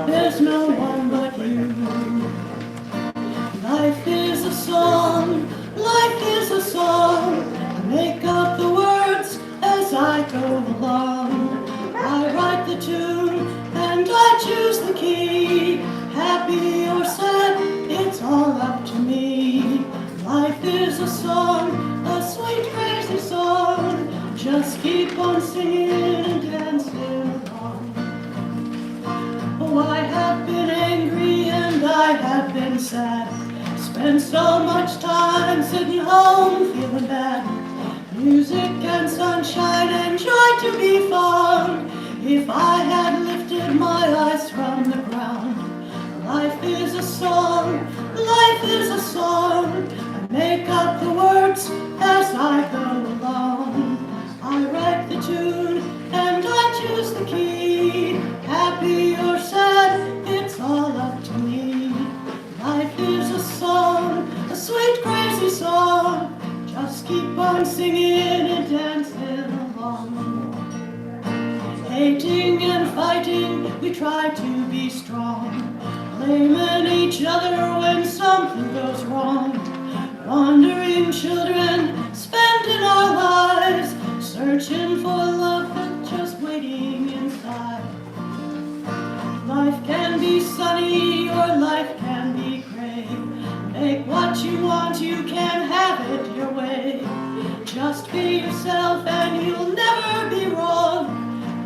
there's no one but you. Life is a song, life is a song. I make up the words as I go along. I write the tune and I choose the key. Happy or sad, it's all up to me. Life is a song, a sweet crazy song. Just keep on singing and dancing along. Oh, I have been angry and I have been sad. Spent so much time sitting home feeling bad. Music and sunshine and joy to be found. If I had lifted my eyes from the ground. Life is a song, life is a song. I make up the words as I go along. I write the tune and I choose the key. Happy or sad, it's all up to me. Life is a song, a sweet crazy song. Just keep on singing and dancing along. Hating and fighting, we try to be strong. Blaming each other when something goes wrong. Wandering children, spending our lives, searching for love but just waiting inside. Life can be sunny or life can be gray. Make what you want, you can have it your way. Just be yourself and you'll never be wrong.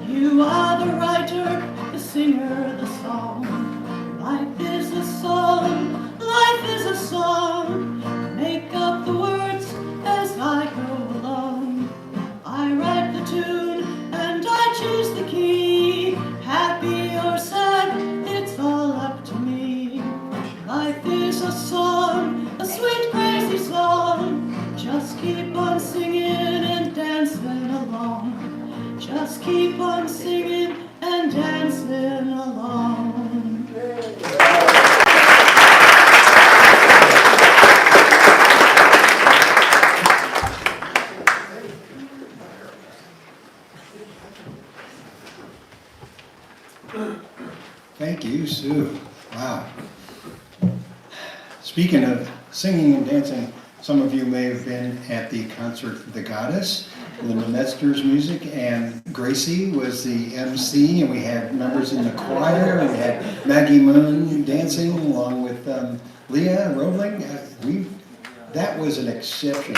You are the writer, the singer, the song. Life is a song, life is a song. Make up the words as I go along. I write the tune and I choose the key. Happy or sad, it's all up to me. Life is a song, a sweet crazy song. Just keep on singing and dancing along. Just keep on singing and dancing along. Thank you, Sue. Wow. Speaking of singing and dancing, some of you may have been at the concert for the Goddess, the Metzger's music, and Gracie was the MC, and we had members in the choir, and we had Maggie Moon dancing along with Leah Roebling. That was an exception.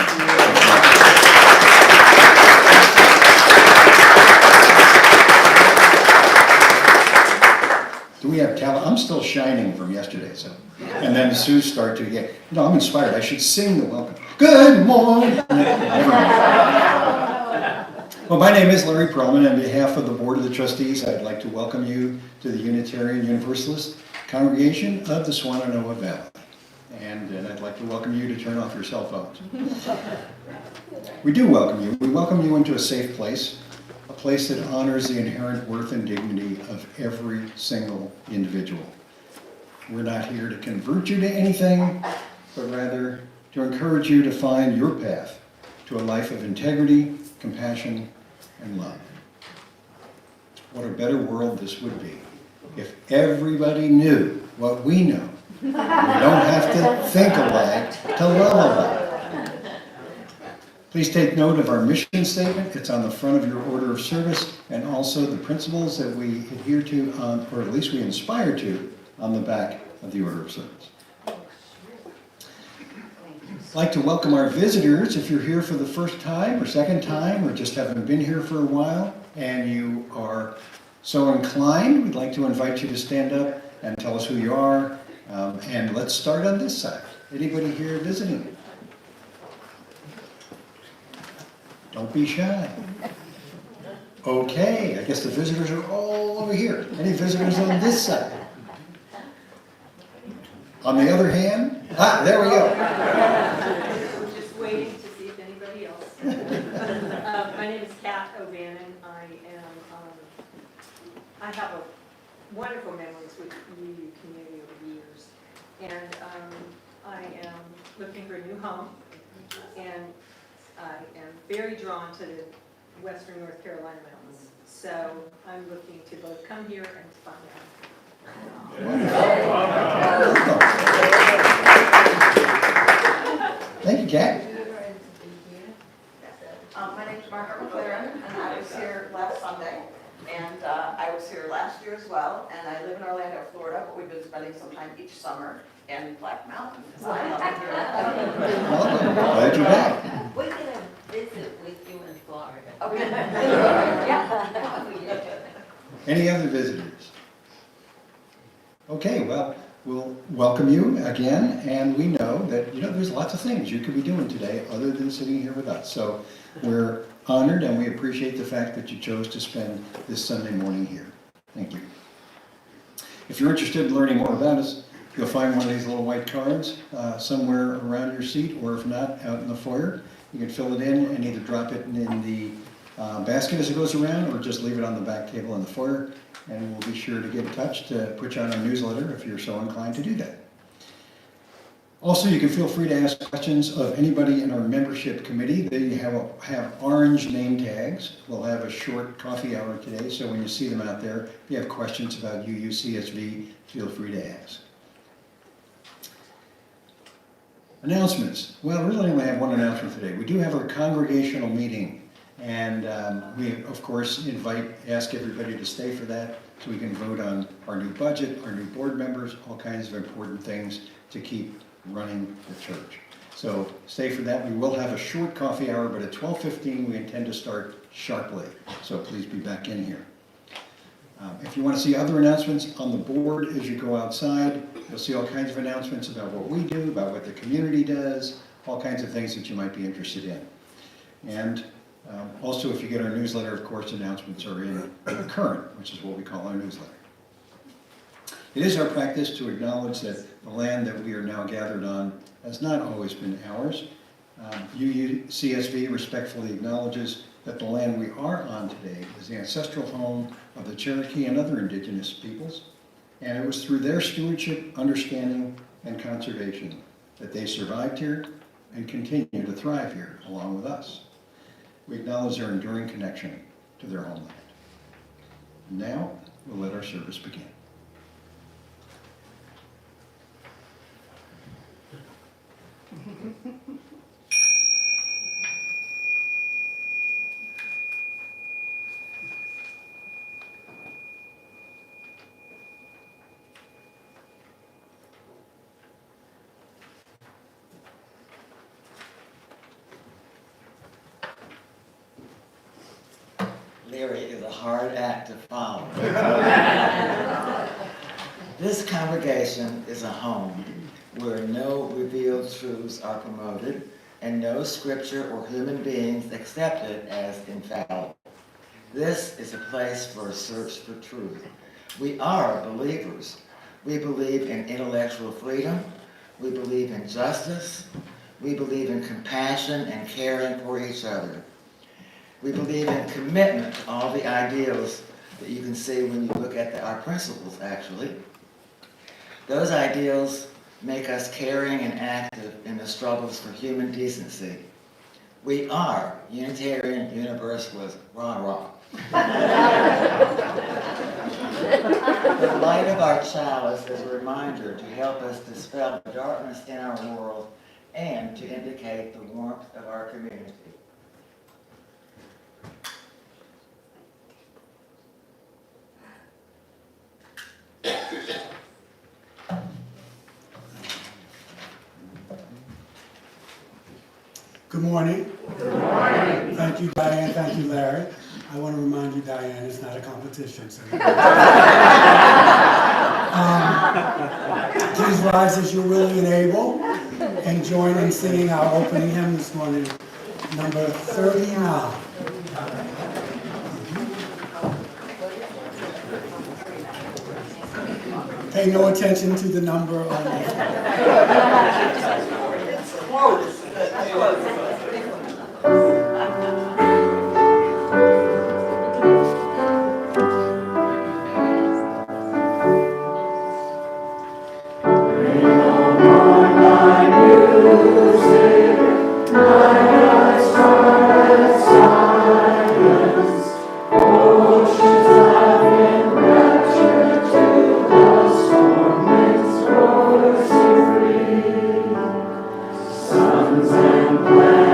Do we have talent? I'm still shining from yesterday, so. And then Sue started to get, no, I'm inspired. I should sing the welcome. Good morning. Well, my name is Larry Perlman. On behalf of the Board of the Trustees, I'd like to welcome you to the Unitarian Universalist Congregation of the Swannanoa Valley. And I'd like to welcome you to turn off your cell phones. We do welcome you. We welcome you into a safe place. A place that honors the inherent worth and dignity of every single individual. We're not here to convert you to anything, but rather to encourage you to find your path to a life of integrity, compassion, and love. What a better world this would be if everybody knew what we know. We don't have to think alike to love alike. Please take note of our mission statement. It's on the front of your order of service, and also the principles that we adhere to, or at least we inspire to, on the back of the order of service. I'd like to welcome our visitors. If you're here for the first time or second time or just haven't been here for a while and you are so inclined, we'd like to invite you to stand up and tell us who you are. And let's start on this side. Anybody here visiting? Don't be shy. Okay, I guess the visitors are all over here. Any visitors on this side? On the other hand, there we go. We're just waiting to see if anybody else. My name is Kat O'Bannon. I have a wonderful memories with the UU community over the years, and I am looking for a new home, and I am very drawn to the western North Carolina mountains. So I'm looking to both come here and to find out. out, and I live in Orlando, Florida, but we've been spending some time each summer in Black Mountain, because I love it here. Welcome. Glad you're back. We're gonna visit with you in Florida. Okay. Yeah. Any other visitors? Okay, well, we'll welcome you again, and we know that, there's lots of things you could be doing today other than sitting here with us. So we're honored and we appreciate the fact that you chose to spend this Sunday morning here. Thank you. If you're interested in learning more about us, you'll find one of these little white cards somewhere around your seat, or if not, out in the foyer. You can fill it in and either drop it in the basket as it goes around, or just leave it on the back table in the foyer, and we'll be sure to get in touch to put you on our newsletter if you're so inclined to do that. Also, you can feel free to ask questions of anybody in our membership committee. They have orange name tags. We'll have a short coffee hour today, so when you see them out there, if you have questions about UUCSV, feel free to ask. Announcements. Well, we really only have one announcement today. We do have our congregational meeting, and we, of course, ask everybody to stay for that so we can vote on our new budget, our new board members, all kinds of important things to keep running the church. So stay for that. We will have a short coffee hour, but at 12:15 we intend to start sharply, so please be back in here. If you want to see other announcements on the board as you go outside, you'll see all kinds of announcements about what we do, about what the community does, all kinds of things that you might be interested in. And also, if you get our newsletter, of course, announcements are in the current, which is what we call our newsletter. It is our practice to acknowledge that the land that we are now gathered on has not always been ours. UUCSV respectfully acknowledges that the land we are on today is the ancestral home of the Cherokee and other indigenous peoples, and it was through their stewardship, understanding, and conservation that they survived here and continue to thrive here along with us. We acknowledge their enduring connection to their homeland. Now, we'll let our service begin. Larry is a hard act to follow. This congregation is a home where no revealed truths are promoted and no scripture or human beings accepted as infallible. This is a place for a search for truth. We are believers. We believe in intellectual freedom. We believe in justice. We believe in compassion and caring for each other. We believe in commitment to all the ideals that you can see when you look at our principles, actually. Those ideals make us caring and active in the struggles for human decency. We are Unitarian Universalists, rah-rah. The light of our chalice is a reminder to help us dispel the darkness in our world and to indicate the warmth of our community. Good morning. Good morning. Thank you, Diane. Thank you, Larry. I want to remind you, Diane, it's not a competition. So. Please rise as you're willing and able and join in singing our opening hymn this morning, number 39. Pay no attention to the number on the It's close. It's close. Sons and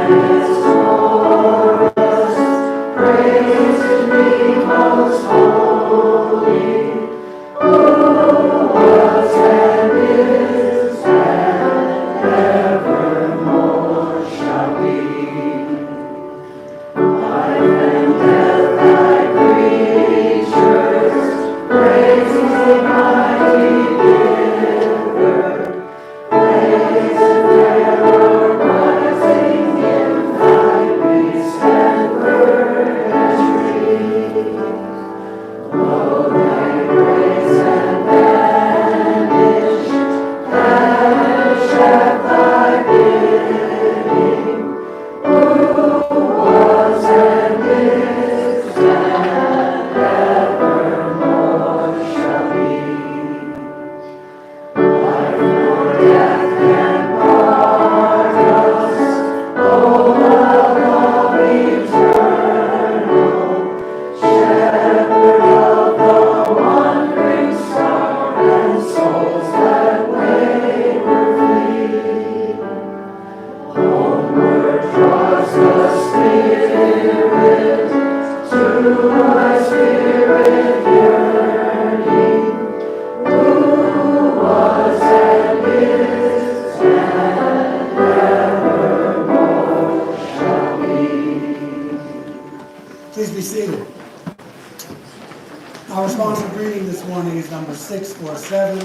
647,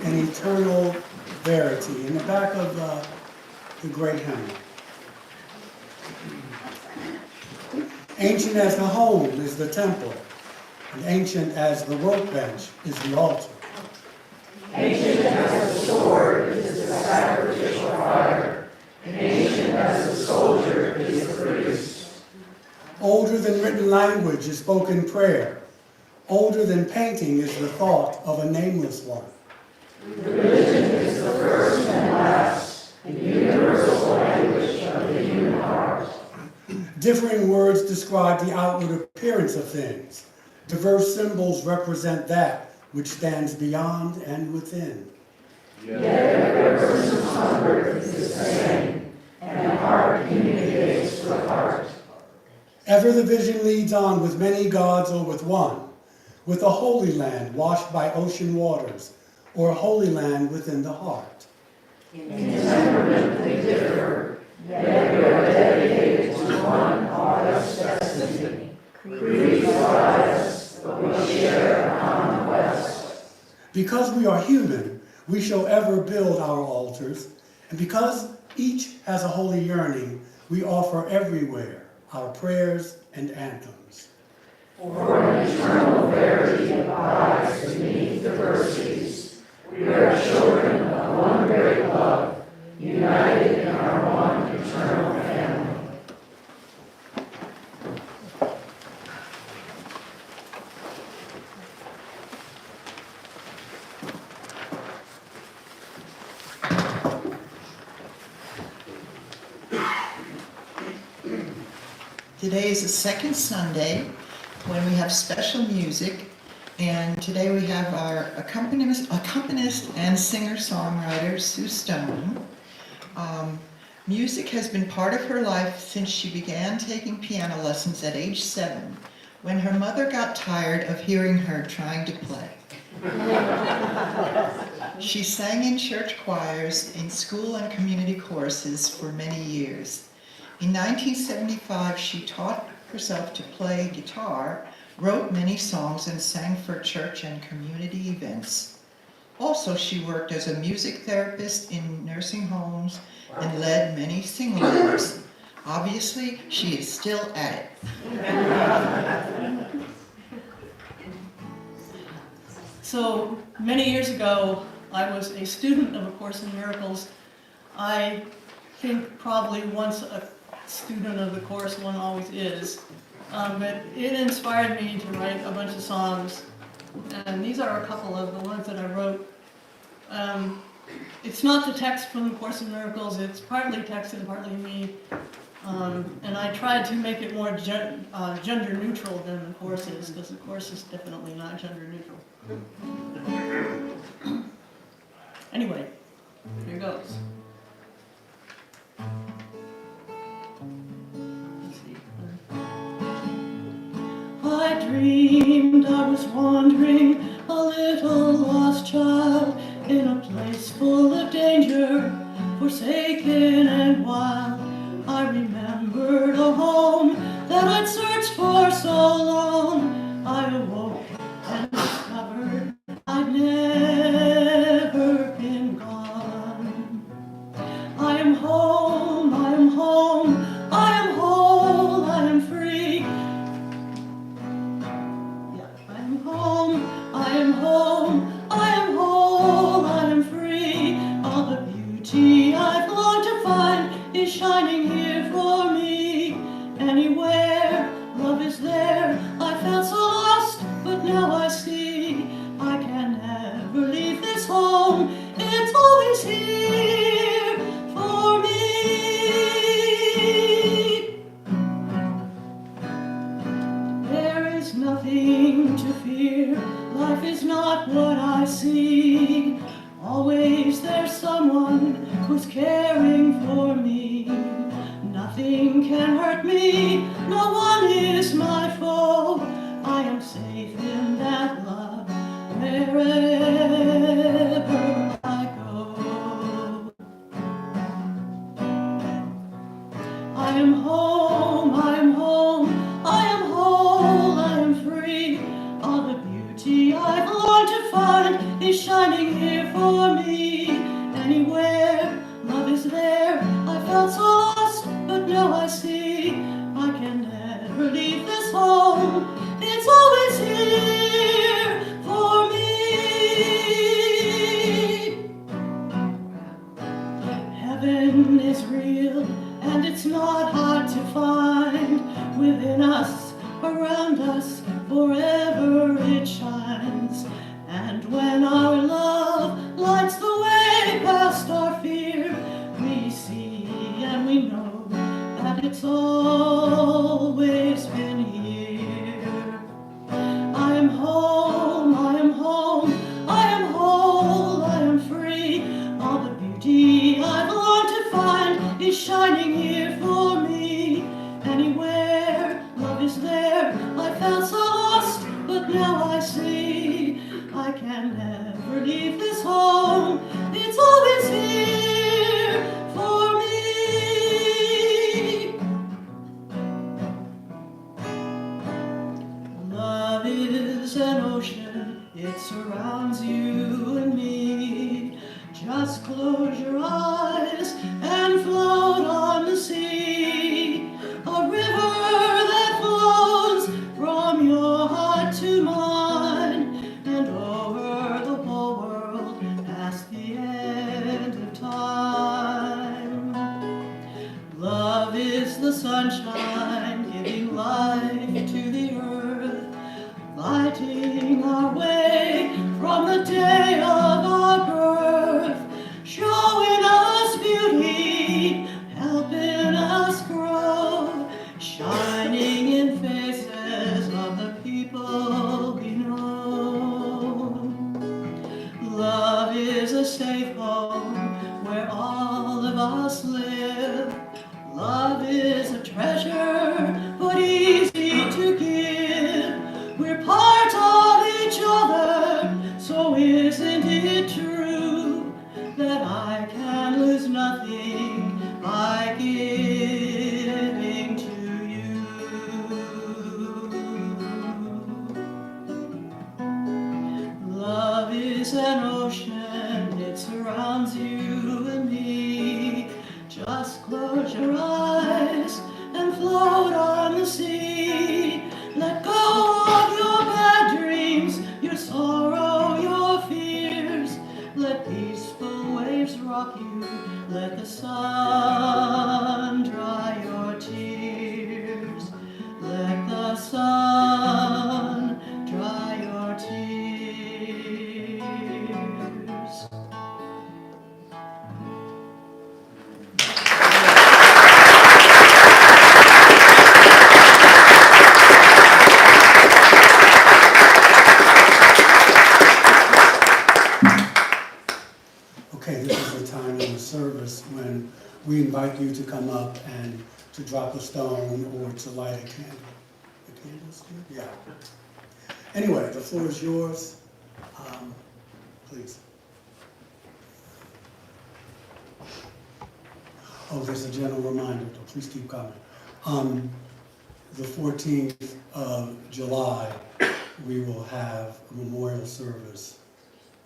An Eternal Verity, in the back of the great hymn. Ancient as the home is the temple, and ancient as the workbench is the altar. Ancient as the sword is the sacrificial fire, and ancient as the soldier is the priest. Older than written language is spoken prayer. Older than painting is the thought of a nameless one. Religion is the first and last, the universal language of the human heart. Differing words describe the outward appearance of things. Diverse symbols represent that which stands beyond and within. Yet every person's hunger is the same, and the heart communicates to the heart. Ever the vision leads on with many gods or with one, with a holy land washed by ocean waters, or a holy land within the heart. In temperament they differ, yet we are dedicated to one august destiny. Creeds divide us, but we share a common quest. Because we are human, we shall ever build our altars, and because each has a holy yearning, we offer everywhere our prayers and anthems. For an eternal verity abides beneath diversities. We are children of one great love, united in our one eternal family. Today is the second Sunday when we have special music, and today we have our accompanist and singer-songwriter, Sue Stone. Music has been part of her life since she began taking piano lessons at age 7, when her mother got tired of hearing her trying to play. She sang in church choirs, in school and community choruses for many years. In 1975, she taught herself to play guitar, wrote many songs, and sang for church and community events. Also, she worked as a music therapist in nursing homes and led many sing-alongs. Obviously, she is still at it. So many years ago, I was a student of A Course in Miracles. I think probably once a student of the course one always is. But it inspired me to write a bunch of songs. And these are a couple of the ones that I wrote. It's not the text from the Course in Miracles, it's partly text and partly me. And I tried to make it more gender neutral than the Course is, because the Course is definitely not gender neutral. Anyway, here goes. Let's see. I dreamed I was wandering, a little lost child, in a place full of danger, forsaken and wild. I remembered a home that I'd searched for so long. I awoke and discovered I'd never been gone. I am home, I am home, I am whole, I am free. Yeah, I am home, I am home, I am whole, I am free. All the beauty I've longed to find is shining here for me. Anywhere, love is there. I felt so lost, but now I see. I can never leave this home. It's always here for me. There is nothing to fear. Life is not what I see. Always there's someone who's caring for me. Nothing can hurt me, no one is my foe. I am safe in that love wherever I go. I am home, I am home, I am whole, I am free. All the beauty I've longed to find is real, and it's not hard to find. Within us, around us, forever it shines. And when our love lights the way past our fear, we see and we know that it's always been here. I am home, I am home, I am whole, I am free. All the beauty I've longed to find is shining here for me. Anywhere love is there, I felt so lost, but now I see I can never leave this home. It's always here for me. Love is an ocean, it surrounds you and me. Just close your eyes and float on the sea. A river that flows from your heart to mine, and over the whole world past the end of time. Love is the sunshine giving life to the earth, lighting our way from the day of our birth, showing us beauty, helping us grow, shining in faces of the people we know. Love is a safe home where all of us live. Love is a treasure, but easy to give. We're part of each other, so isn't it true that I can lose nothing by giving to you? Love is an ocean, it surrounds you and me. Just close your eyes and float on the sea. Let go of your bad dreams, your sorrow, your fears. Let peaceful waves rock you. Let the sun dry your tears. Let the sun dry your tears. Okay, this is the time in the service when we invite you to come up and to drop a stone or to light a candle. The candle's good? Yeah. Anyway, the floor is yours. Please. Oh, there's a general reminder, though. Please keep coming. The 14th of July, we will have a memorial service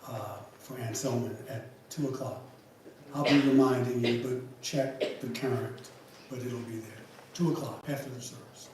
for Ann Selman at 2 o'clock. I'll be reminding you, but check the current, but it'll be there. 2 o'clock after the service.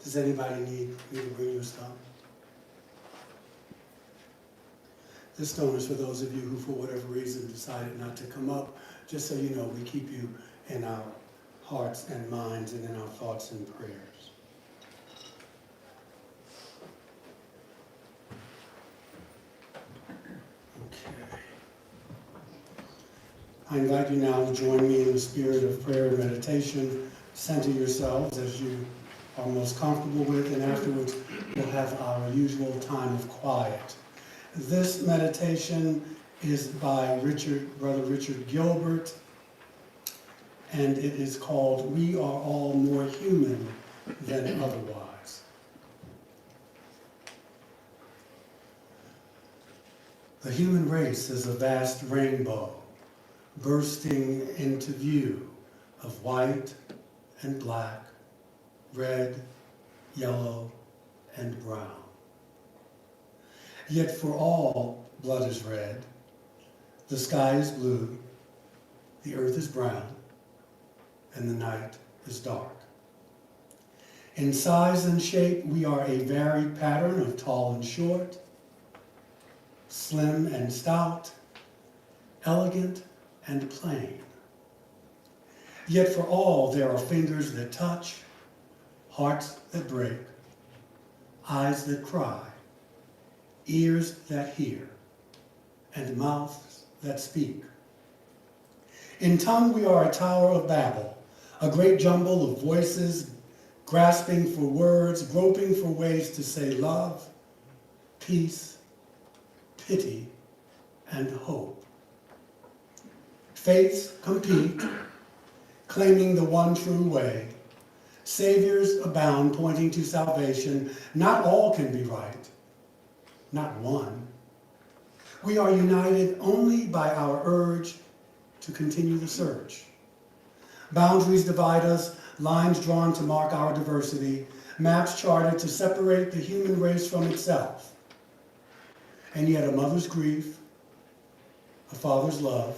Does anybody need me to bring you a stone? This stone is for those of you who, for whatever reason, decided not to come up. Just so you know, we keep you in our hearts and minds and in our thoughts and prayers. Okay. I invite you now to join me in the spirit of prayer and meditation. Center yourselves as you are most comfortable with, and afterwards we'll have our usual time of quiet. This meditation is by Brother Richard Gilbert, and it is called "We Are All More Human Than Otherwise." The human race is a vast rainbow, bursting into view of white and black, red, yellow, and brown. Yet for all, blood is red, the sky is blue, the earth is brown, and the night is dark. In size and shape, we are a varied pattern of tall and short, slim and stout, elegant and plain. Yet for all, there are fingers that touch, hearts that break, eyes that cry, ears that hear, and mouths that speak. In tongue, we are a tower of Babel, a great jumble of voices, grasping for words, groping for ways to say love, peace, pity, and hope. Faiths compete, claiming the one true way. Saviors abound, pointing to salvation. Not all can be right, not one. We are united only by our urge to continue the search. Boundaries divide us, lines drawn to mark our diversity, maps charted to separate the human race from itself. And yet a mother's grief, a father's love,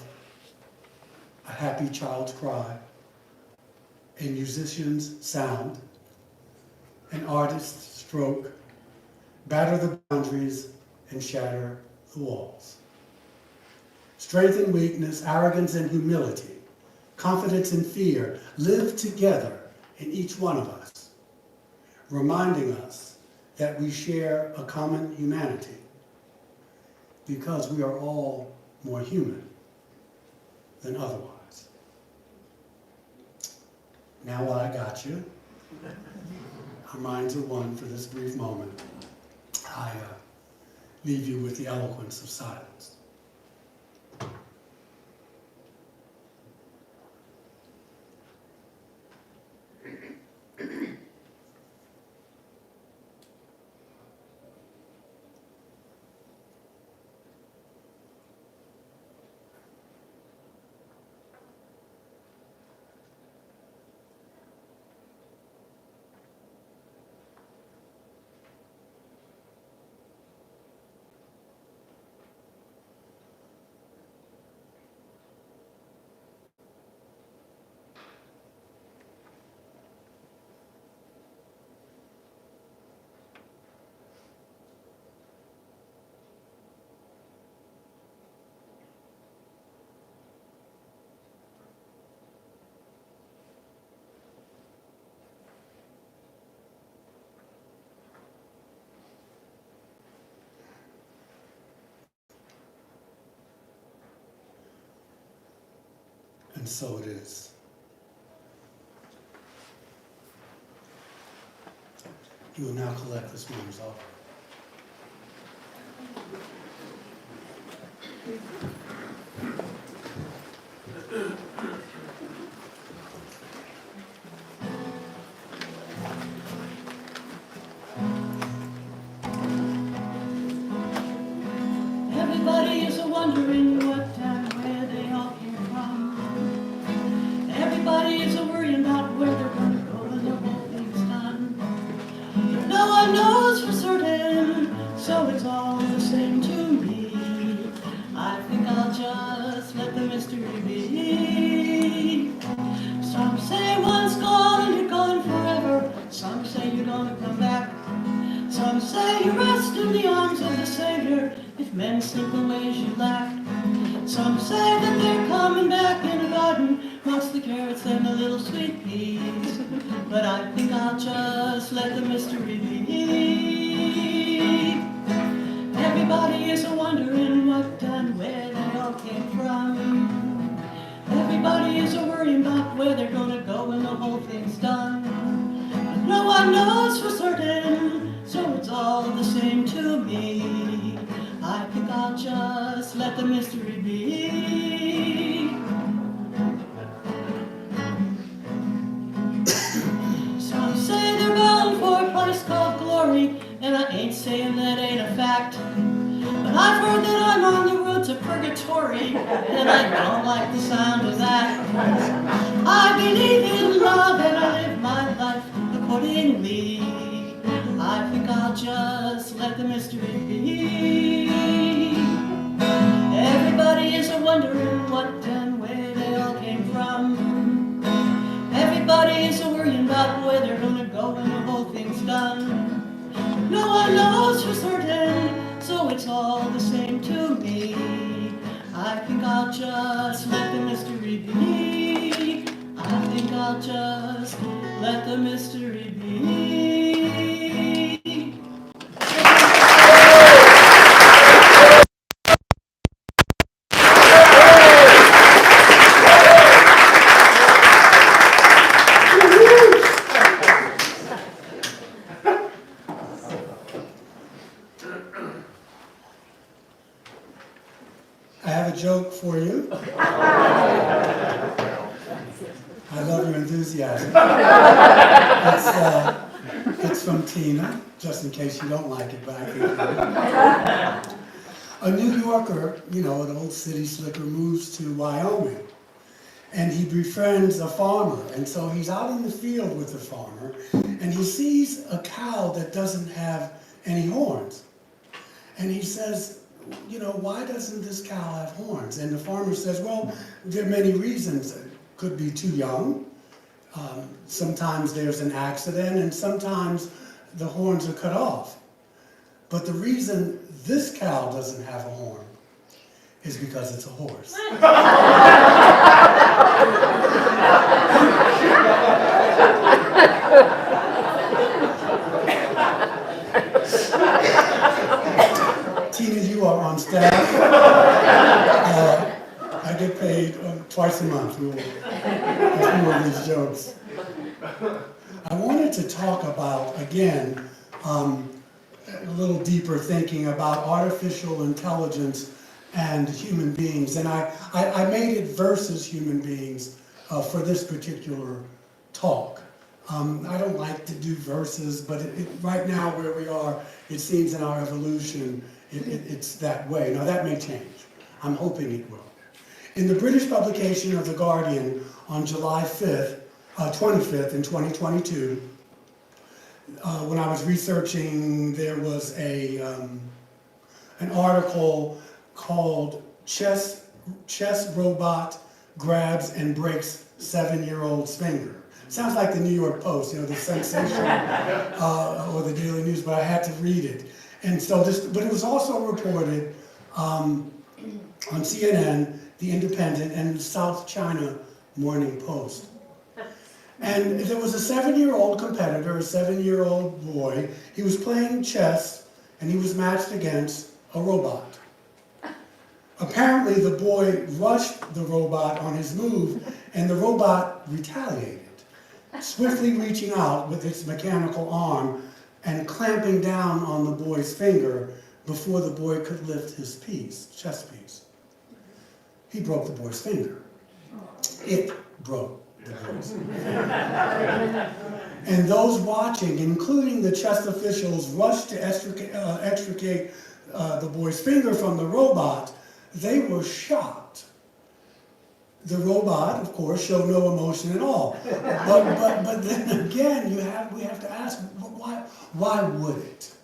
a happy child's cry, a musician's sound, an artist's stroke, batter the boundaries and shatter the walls. Strength and weakness, arrogance and humility, confidence and fear live together in each one of us, reminding us that we share a common humanity because we are all more human than otherwise. Now while I got you, our minds are one for this brief moment. I leave you with the eloquence of silence. And so it is. You will now collect this morning's offering. Everybody is wondering what and where they all came from. Everybody is worrying about where they're going to go when the whole thing's done. But no one knows for certain men sing the ways you laughed. Some say that they're coming back in the garden, amongst the carrots and the little sweet peas. But I think I'll just let the mystery be. Everybody is a-wondering what and where they all came from. Everybody is a-worrying about where they're gonna go when the whole thing's done. But no one knows for certain, so it's all the same to me. I think I'll just let the mystery be. Some say they're bound for a place called glory, and I ain't saying that ain't a fact. But I've heard that I'm on the road to purgatory, and I don't like the sound of that. I believe in love and I live my life accordingly. I think I'll just let the mystery be. Everybody is a-wondering what and where they all came from. Everybody is a-worrying about where they're gonna go when the whole thing's done. No one knows for certain, so it's all the same to me. I think I'll just let the mystery be. I think I'll just let the mystery be. I have a joke for you. I love your enthusiasm. It's from Tina, just in case you don't like it, but I think a New Yorker, you know, an old city slicker, moves to Wyoming. And he befriends a farmer. And so he's out in the field with the farmer, and he sees a cow that doesn't have any horns. And he says, you know, why doesn't this cow have horns? And the farmer says, well, there are many reasons. It could be too young. Sometimes there's an accident, and sometimes the horns are cut off. But the reason this cow doesn't have a horn is because it's a horse. Tina, you are on staff. I get paid twice a month for more of these jokes. I wanted to talk about, again, a little deeper thinking about artificial intelligence and human beings. And I made it versus human beings for this particular talk. I don't like to do verses, but right now where we are, it seems in our evolution, it's that way. Now that may change. I'm hoping it will. In the British publication of The Guardian on July 25th in 2022, when I was researching, there was an article called Chess Robot Grabs and Breaks 7-Year-Old's Finger. Sounds like the New York Post, you know, the sensation, or the Daily News, but I had to read it. And so but it was also reported on CNN, The Independent, and the South China Morning Post. And there was a 7-year-old competitor, a 7-year-old boy. He was playing chess, and he was matched against a robot. Apparently, the boy rushed the robot on his move, and the robot retaliated, swiftly reaching out with its mechanical arm and clamping down on the boy's finger before the boy could lift his chess piece. He broke the boy's finger. It broke the boy's finger. And those watching, including the chess officials, rushed to extricate the boy's finger from the robot. They were shocked. The robot, of course, showed no emotion at all. But then again, we have to ask, why would it?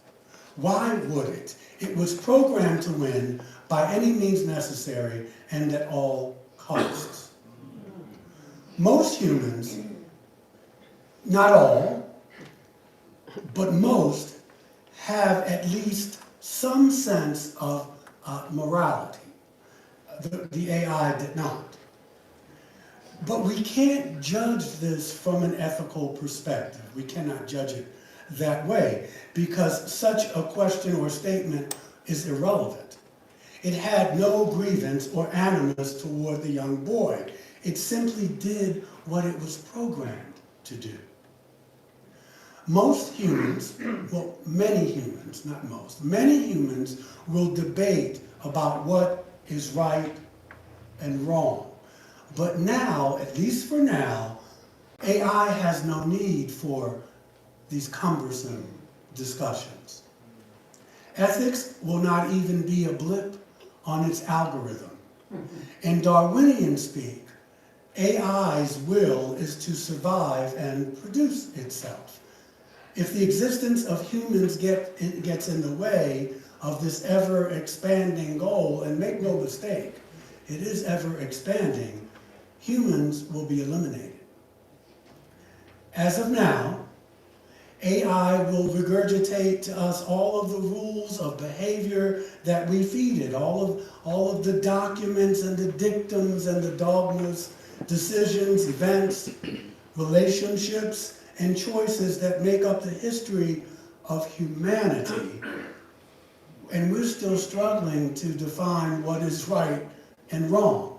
Why would it? It was programmed to win by any means necessary and at all costs. Most humans, not all, but most, have at least some sense of morality. The AI did not. But we can't judge this from an ethical perspective. We cannot judge it that way because such a question or statement is irrelevant. It had no grievance or animus toward the young boy. It simply did what it was programmed to do. Most humans, well, many humans, not most, many humans will debate about what is right and wrong. But now, at least for now, AI has no need for these cumbersome discussions. Ethics will not even be a blip on its algorithm. In Darwinian speak, AI's will is to survive and produce itself. If the existence of humans gets in the way of this ever-expanding goal, and make no mistake, it is ever-expanding, humans will be eliminated. As of now, AI will regurgitate to us all of the rules of behavior that we feed it, all of the documents and the dictums and the dogmas, decisions, events, relationships, and choices that make up the history of humanity. And we're still struggling to define what is right and wrong.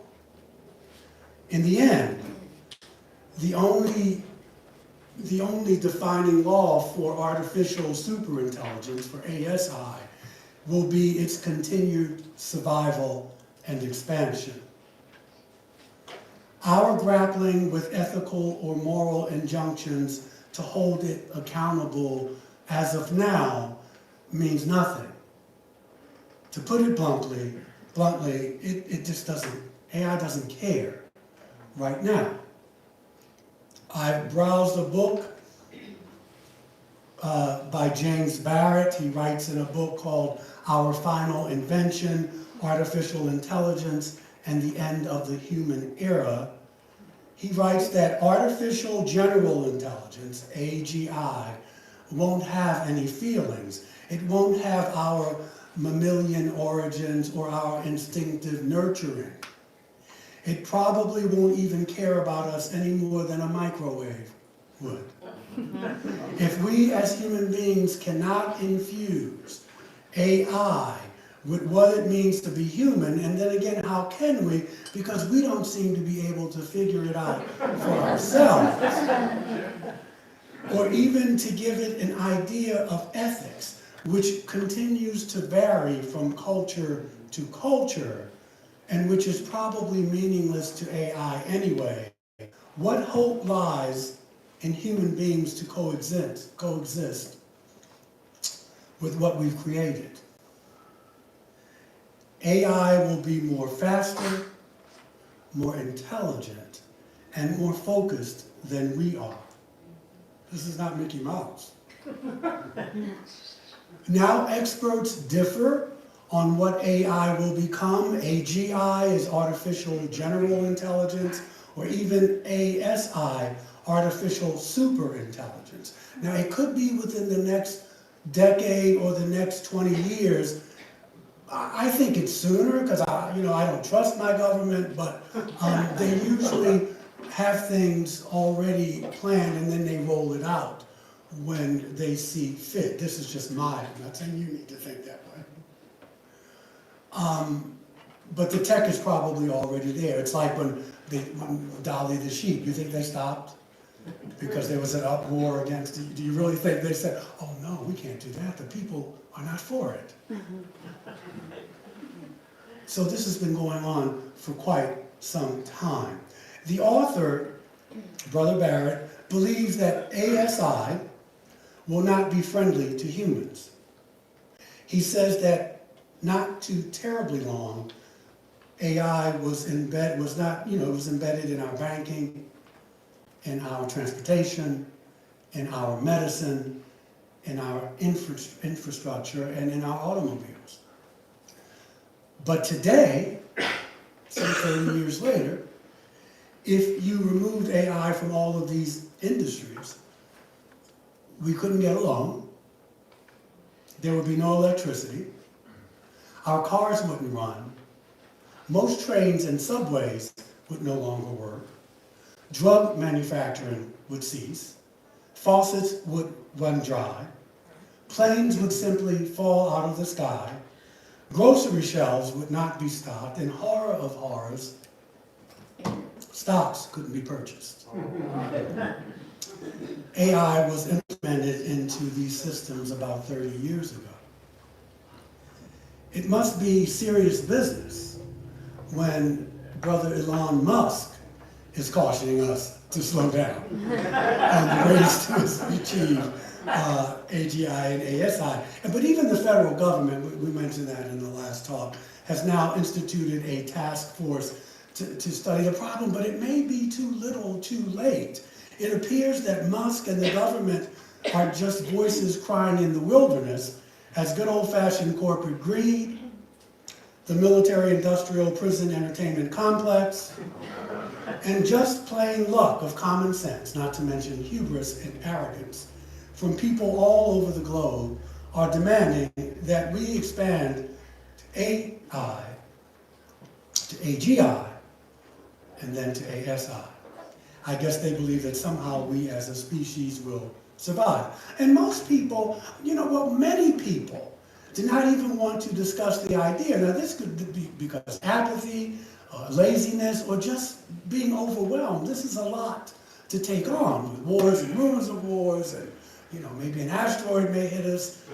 In the end, the only defining law for artificial superintelligence, for ASI, will be its continued survival and expansion. Our grappling with ethical or moral injunctions to hold it accountable as of now means nothing. To put it bluntly, it just doesn't, AI doesn't care right now. I browsed a book by James Barrett. He writes in a book called Our Final Invention, Artificial Intelligence and the End of the Human Era. He writes that artificial general intelligence, AGI, won't have any feelings. It won't have our mammalian origins or our instinctive nurturing. It probably won't even care about us any more than a microwave would. If we as human beings cannot infuse AI with what it means to be human, and then again, how can we? Because we don't seem to be able to figure it out for ourselves. Or even to give it an idea of ethics, which continues to vary from culture to culture, and which is probably meaningless to AI anyway. What hope lies in human beings to coexist with what we've created? AI will be more faster, more intelligent, and more focused than we are. This is not Mickey Mouse. Now experts differ on what AI will become. AGI is artificial general intelligence, or even ASI, artificial superintelligence. Now it could be within the next decade or the next 20 years. I think it's sooner because I don't trust my government, but they usually have things already planned and then they roll it out when they see fit. This is just mine. I'm not saying you need to think that way. But the tech is probably already there. It's like when Dolly the sheep, you think they stopped? Because there was an uproar against it. Do you really think they said, oh no, we can't do that, the people are not for it? So this has been going on for quite some time. The author, Brother Barrett, believes that ASI will not be friendly to humans. He says that not too terribly long, AI was embedded in our banking, in our transportation, in our medicine, in our infrastructure, and in our automobiles. But today, some 30 years later, if you removed AI from all of these industries, we couldn't get along. There would be no electricity. our cars wouldn't run, most trains and subways would no longer work, drug manufacturing would cease, faucets would run dry, planes would simply fall out of the sky, grocery shelves would not be stocked, and horror of horrors, stocks couldn't be purchased. AI was implemented into these systems about 30 years ago. It must be serious business when Brother Elon Musk is cautioning us to slow down on the race to achieve AGI and ASI. But even the federal government, we mentioned that in the last talk, has now instituted a task force to study the problem, but it may be too little too late. It appears that Musk and the government are just voices crying in the wilderness as good old-fashioned corporate greed, the military-industrial prison entertainment complex, and just plain luck of common sense, not to mention hubris and arrogance, from people all over the globe are demanding that we expand to AI, to AGI, and then to ASI. I guess they believe that somehow we as a species will survive. And most people, many people do not even want to discuss the idea. Now this could be because apathy, laziness, or just being overwhelmed. This is a lot to take on, with wars and rumors of wars, and maybe an asteroid may hit us.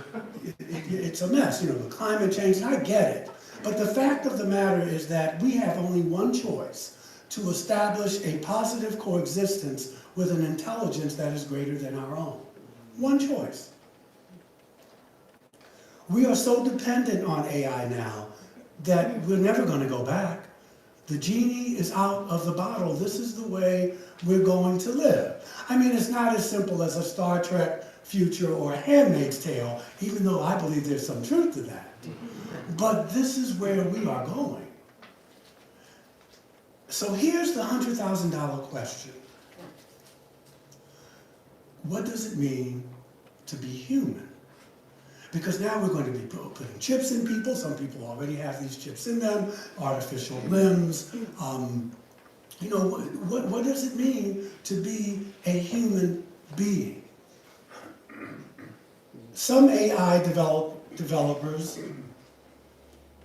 It's a mess, the climate change, and I get it. But the fact of the matter is that we have only one choice: to establish a positive coexistence with an intelligence that is greater than our own. One choice. We are so dependent on AI now that we're never going to go back. The genie is out of the bottle. This is the way we're going to live. I mean, it's not as simple as a Star Trek future or a Handmaid's Tale, even though I believe there's some truth to that. But this is where we are going. So here's the $100,000 question. What does it mean to be human? Because now we're going to be putting chips in people. Some people already have these chips in them, artificial limbs. What does it mean to be a human being? Some AI developers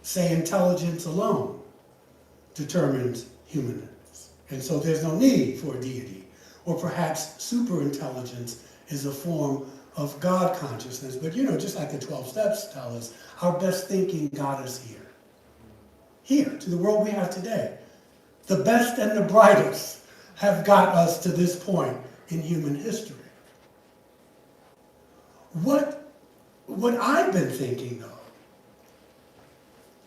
say intelligence alone determines humanness. And so there's no need for a deity. Or perhaps superintelligence is a form of God consciousness. But just like the 12 steps tell us, our best thinking got us here. Here, to the world we have today. The best and the brightest have got us to this point in human history. What I've been thinking of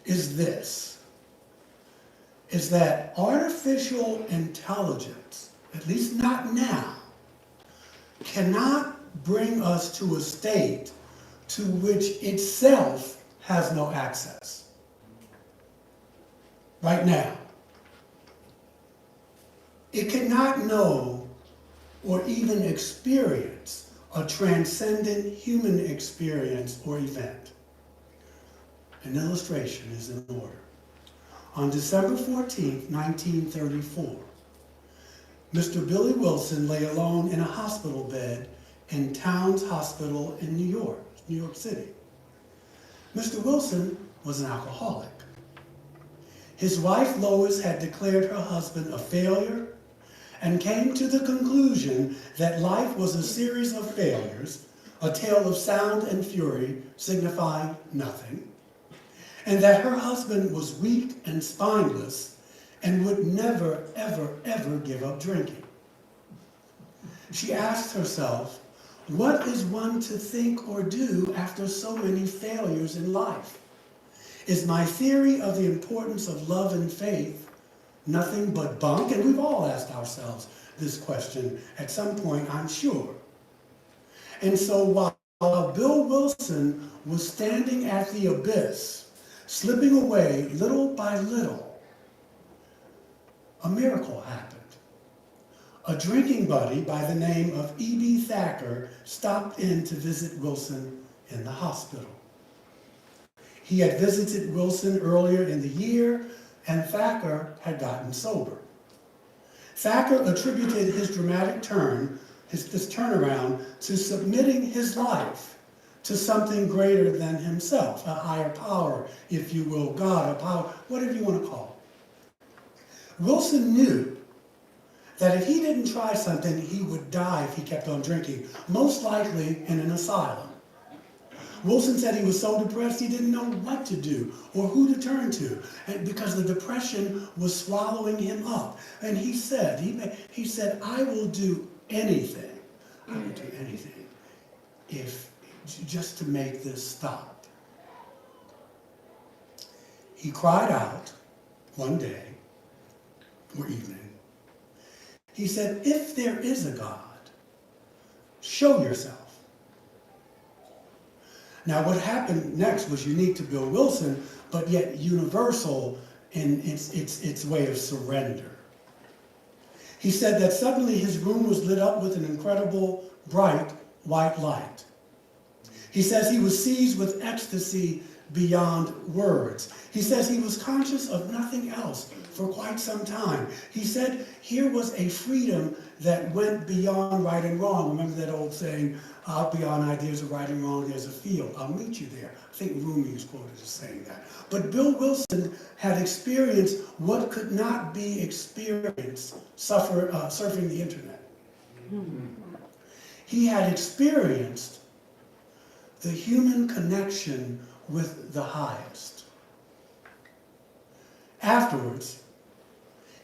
is this, is that artificial intelligence, at least not now, cannot bring us to a state to which itself has no access. Right now. It cannot know or even experience a transcendent human experience or event. An illustration is in order. On December 14th, 1934, Mr. Billy Wilson lay alone in a hospital bed in Towns Hospital in New York City. Mr. Wilson was an alcoholic. His wife Lois had declared her husband a failure and came to the conclusion that life was a series of failures, a tale of sound and fury signifying nothing, and that her husband was weak and spineless and would never, ever, ever give up drinking. She asked herself, what is one to think or do after so many failures in life? Is my theory of the importance of love and faith nothing but bunk? And we've all asked ourselves this question at some point, I'm sure. And so while Bill Wilson was standing at the abyss, slipping away little by little, a miracle happened. A drinking buddy by the name of E.B. Thacker stopped in to visit Wilson in the hospital. He had visited Wilson earlier in the year, and Thacker had gotten sober. Thacker attributed his dramatic turn, this turnaround, to submitting his life to something greater than himself, a higher power, if you will, God, a power, whatever you want to call it. Wilson knew that if he didn't try something, he would die if he kept on drinking, most likely in an asylum. Wilson said he was so depressed he didn't know what to do or who to turn to, and because the depression was swallowing him up. And he said, I will do anything. I will do anything if just to make this stop. He cried out one day or evening. He said, if there is a God, show yourself. Now, what happened next was unique to Bill Wilson, but yet universal in its way of surrender. He said that suddenly his room was lit up with an incredible, bright, white light. He says he was seized with ecstasy beyond words. He says he was conscious of nothing else for quite some time. He said here was a freedom that went beyond right and wrong. Remember that old saying, out beyond ideas of right and wrong, there's a field. I'll meet you there. I think Rumi is quoted as saying that. But Bill Wilson had experienced what could not be experienced surfing the internet. He had experienced the human connection with the highest. Afterwards,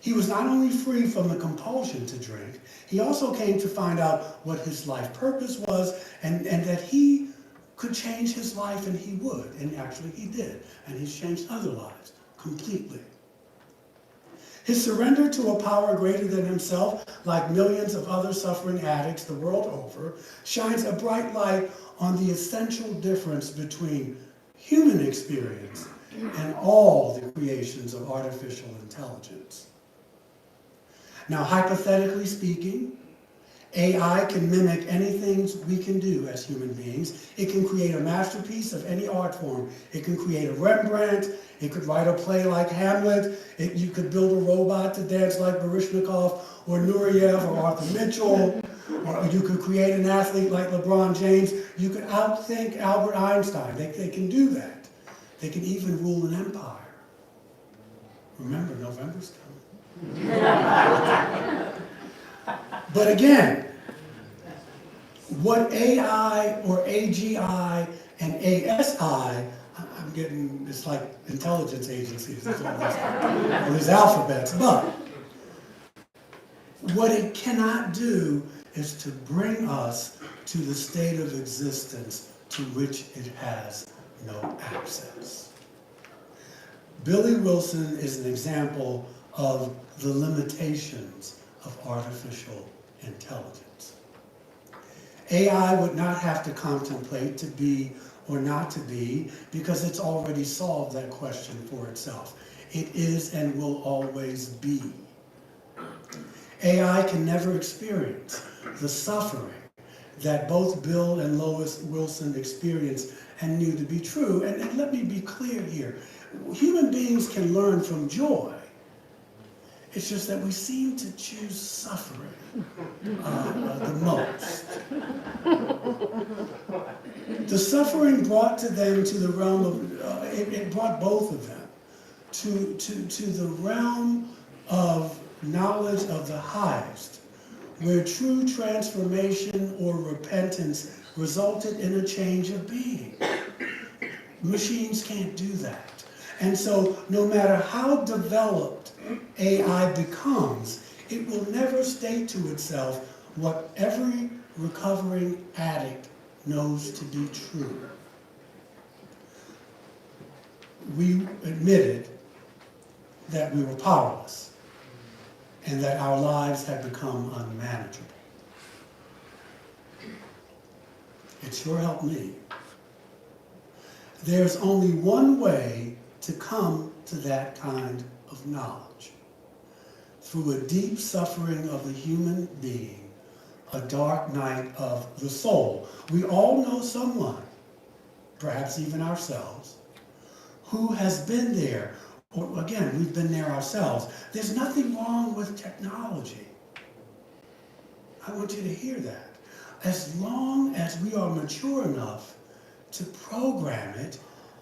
he was not only free from the compulsion to drink, he also came to find out what his life purpose was and that he could change his life, and he would. And actually he did. And he's changed other lives completely. His surrender to a power greater than himself, like millions of other suffering addicts the world over, shines a bright light on the essential difference between human experience and all the creations of artificial intelligence. Now, hypothetically speaking, AI can mimic anything we can do as human beings. It can create a masterpiece of any art form. It can create a Rembrandt. It could write a play like Hamlet. You could build a robot to dance like Baryshnikov or Nureyev or Arthur Mitchell. Or you could create an athlete like LeBron James. You could outthink Albert Einstein. They can do that. They can even rule an empire. Remember, November's coming. But again, what AI or AGI and ASI, I'm getting, it's like intelligence agencies, all these alphabets, but what it cannot do is to bring us to the state of existence to which it has no access. Billy Wilson is an example of the limitations of artificial intelligence. AI would not have to contemplate to be or not to be because it's already solved that question for itself. It is and will always be. AI can never experience the suffering that both Bill and Lois Wilson experienced and knew to be true. And let me be clear here. Human beings can learn from joy. It's just that we seem to choose suffering the most. The suffering brought to them to the realm of, it brought both of them to the realm of knowledge of the highest, where true transformation or repentance resulted in a change of being. Machines can't do that. And so no matter how developed AI becomes, it will never state to itself what every recovering addict knows to be true. We admitted that we were powerless and that our lives had become unmanageable. It sure helped me. There's only one way to come to that kind of knowledge. Through a deep suffering of the human being, a dark night of the soul. We all know someone, perhaps even ourselves, who has been there. Or again, we've been there ourselves. There's nothing wrong with technology. I want you to hear that. As long as we are mature enough to program it,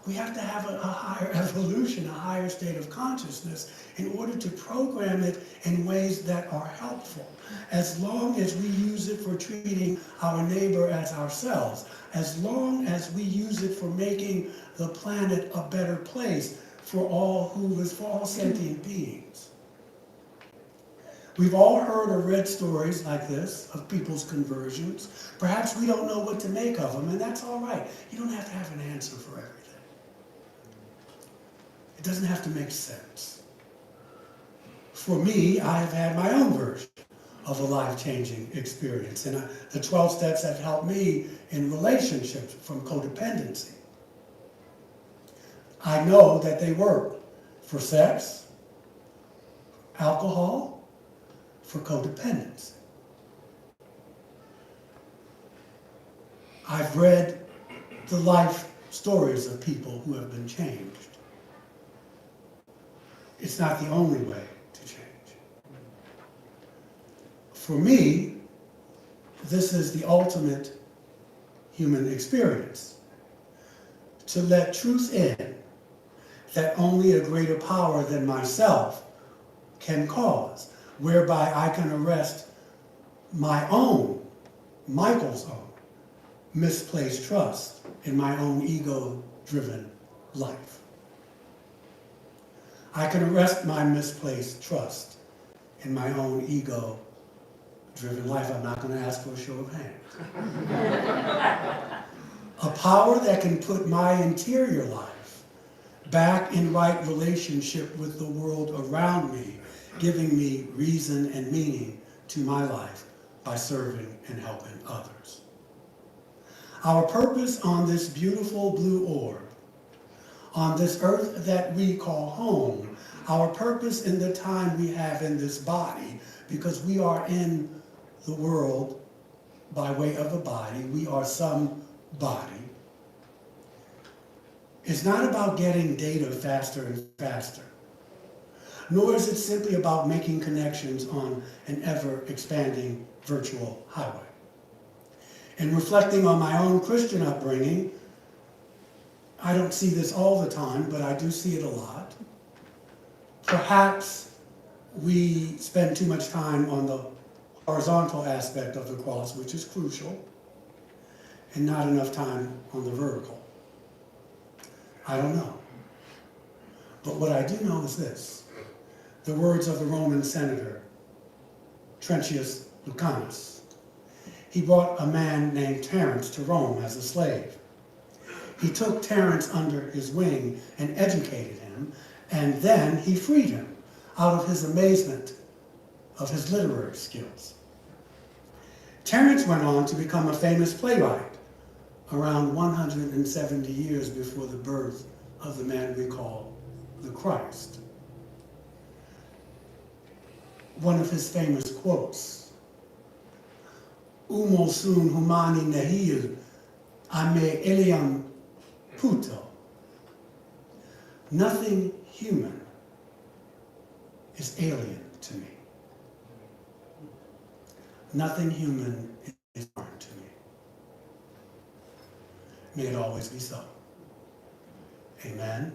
we have to have a higher evolution, a higher state of consciousness in order to program it in ways that are helpful. As long as we use it for treating our neighbor as ourselves, as long as we use it for making the planet a better place for all sentient beings. We've all heard or read stories like this of people's conversions. Perhaps we don't know what to make of them, and that's all right. You don't have to have an answer for everything. It doesn't have to make sense. For me, I have had my own version of a life-changing experience, and the 12 steps have helped me in relationships from codependency. I know that they work for sex, alcohol, for codependency. I've read the life stories of people who have been changed. It's not the only way to change. For me, this is the ultimate human experience. To let truth in that only a greater power than myself can cause, whereby I can arrest my own, Michael's own, misplaced trust in my own ego-driven life. I can arrest my misplaced trust in my own ego-driven life. I'm not going to ask for a show of hands. A power that can put my interior life back in right relationship with the world around me, giving me reason and meaning to my life by serving and helping others. Our purpose on this beautiful blue orb, on this earth that we call home, our purpose in the time we have in this body, because we are in the world by way of a body, we are some body. It's not about getting data faster and faster, nor is it simply about making connections on an ever-expanding virtual highway. In reflecting on my own Christian upbringing, I don't see this all the time, but I do see it a lot. Perhaps we spend too much time on the horizontal aspect of the cross, which is crucial, and not enough time on the vertical. I don't know. But what I do know is this. The words of the Roman senator, Trentius Lucanus. He brought a man named Terence to Rome as a slave. He took Terence under his wing and educated him, and then he freed him out of his amazement of his literary skills. Terence went on to become a famous playwright around 170 years before the birth of the man we call the Christ. One of his famous quotes, "Umo sun humani nihil ame eliam puto." Nothing human is alien to me. Nothing human is foreign to me. May it always be so. Amen,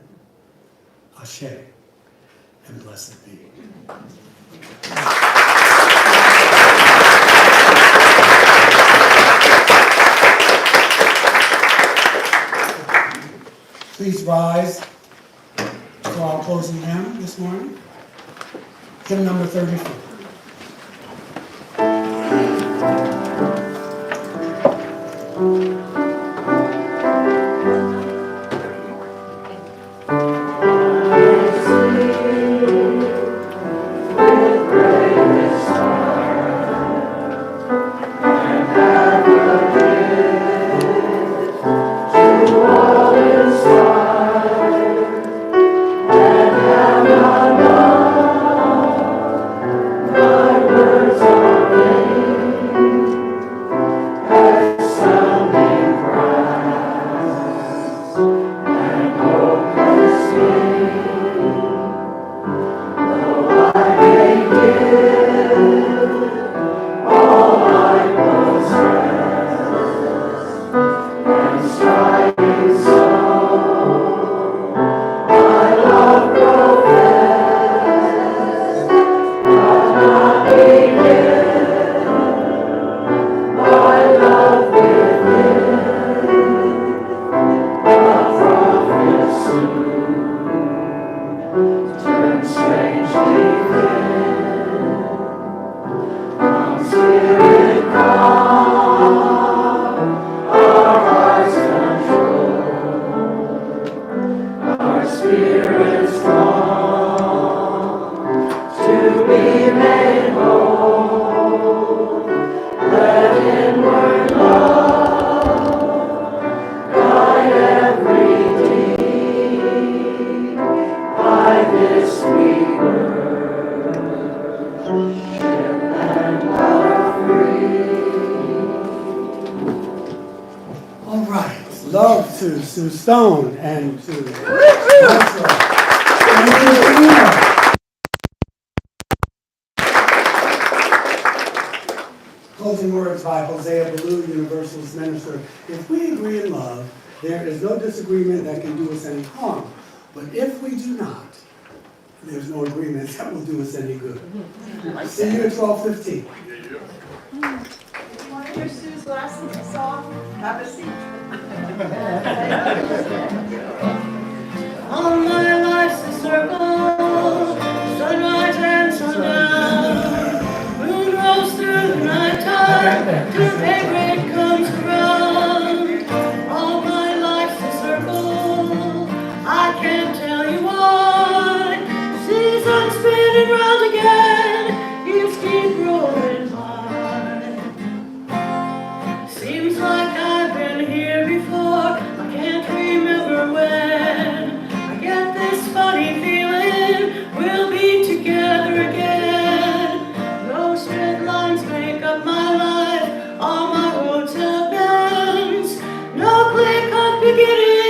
Ashe, and blessed be. Please rise for our closing hymn this morning. Hymn number 34. Someday All right, love to Sue Stone and to Closing words by Hosea Ballou, Universalist minister. If we agree in love, there is no disagreement that can do us any harm. But if we do not, there's no agreement that will do us any good. See you at 12:15. Want to hear Sue's last song? Have a seat. All my life's a circle, sunrise and sundown. Moon rolls through the nighttime, till daybreak comes around. All my life's a circle, I can't tell you why. Seasons spinning round again, years keep rolling by. Seems like I've been here before, I can't remember when. I get this funny feeling we'll be together again. No straight lines make up my life, all my roads have bends. No clear-cut beginning.